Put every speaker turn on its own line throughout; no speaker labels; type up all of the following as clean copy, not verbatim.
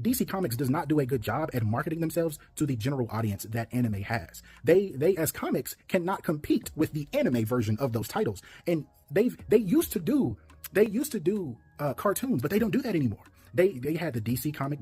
DC Comics does not do a good job at marketing themselves to the general audience that anime has. They as comics cannot compete with the anime version of those titles, and they used to do cartoons, but they don't do that anymore. They had the DC comic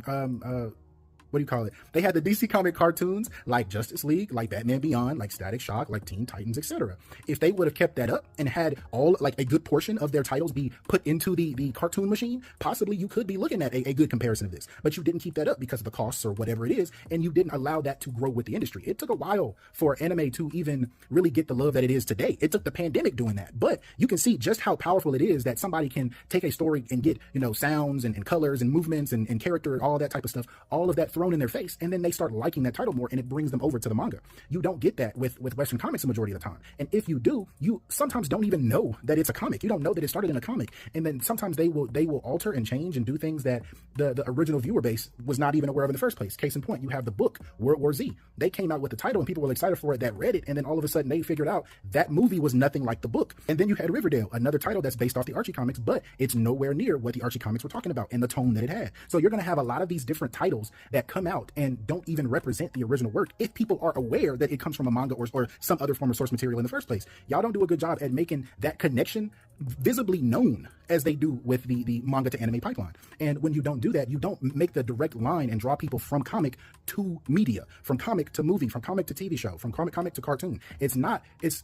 what do you call it? They had the DC comic cartoons like Justice League, like Batman Beyond, like Static Shock, like Teen Titans, etc. If they would have kept that up and had all, like, a good portion of their titles be put into the cartoon machine, possibly you could be looking at a good comparison of this. But you didn't keep that up because of the costs or whatever it is, and you didn't allow that to grow with the industry. It took a while for anime to even really get the love that it is today. It took the pandemic doing that. But you can see just how powerful it is that somebody can take a story and get, sounds and colors and movements and character, all that type of stuff, all of that thrown in their face, and then they start liking that title more, and it brings them over to the manga. You don't get that with Western comics the majority of the time, and if you do, you sometimes don't even know that it's a comic. You don't know that it started in a comic, and then sometimes they will alter and change and do things that the original viewer base was not even aware of in the first place. Case in point, you have the book World War Z. They came out with the title and people were excited for it that read it, and then all of a sudden they figured out that movie was nothing like the book. And then you had Riverdale, another title that's based off the Archie comics, but it's nowhere near what the Archie comics were talking about and the tone that it had. So you're going to have a lot of these different titles that come out and don't even represent the original work if people are aware that it comes from a manga or some other form of source material in the first place. Y'all don't do a good job at making that connection visibly known as they do with the manga to anime pipeline. And when you don't do that, you don't make the direct line and draw people from comic to media, from comic to movie, from comic to TV show, from comic to cartoon. And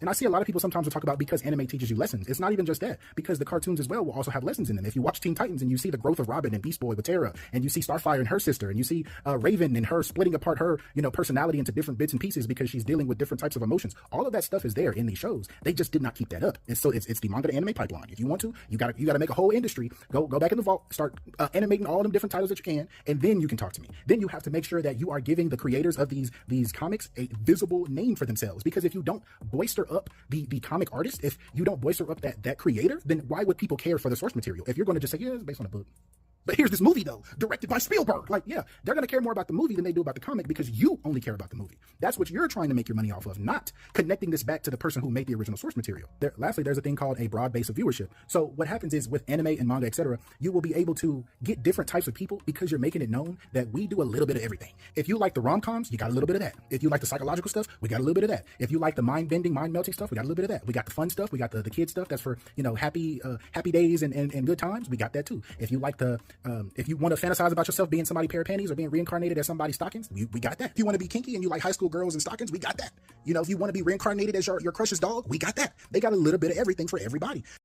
I see a lot of people sometimes will talk about because anime teaches you lessons. It's not even just that, because the cartoons as well will also have lessons in them. If you watch Teen Titans and you see the growth of Robin and Beast Boy with Terra, and you see Starfire and her sister, and you see Raven and her splitting apart her personality into different bits and pieces because she's dealing with different types of emotions, all of that stuff is there in these shows. They just did not keep that up. And so it's the manga to anime pipeline. If you want to, you gotta make a whole industry. Go back in the vault, start animating all them different titles that you can, and then you can talk to me. Then you have to make sure that you are giving the creators of these comics a visible name for themselves. Because if you don't boister up the comic artist, if you don't boister up that creator, then why would people care for the source material? If you're going to just say, yeah, it's based on a book, but here's this movie though, directed by Spielberg. Like, yeah, they're going to care more about the movie than they do about the comic because you only care about the movie. That's what you're trying to make your money off of, not connecting this back to the person who made the original source material. Lastly, there's a thing called a broad base of viewership. So what happens is with anime and manga, etc., you will be able to get different types of people because you're making it known that we do a little bit of everything. If you like the rom-coms, you got a little bit of that. If you like the psychological stuff, we got a little bit of that. If you like the mind-bending, mind-melting stuff, we got a little bit of that. We got the fun stuff. We got the kid stuff that's for, happy days and good times. We got that too. If you like if you want to fantasize about yourself being somebody's pair of panties or being reincarnated as somebody's stockings, we got that. If you want to be kinky and you like high school girls and stockings, we got that. If you want to be reincarnated as your crush's dog, we got that. They got a little bit of everything for everybody.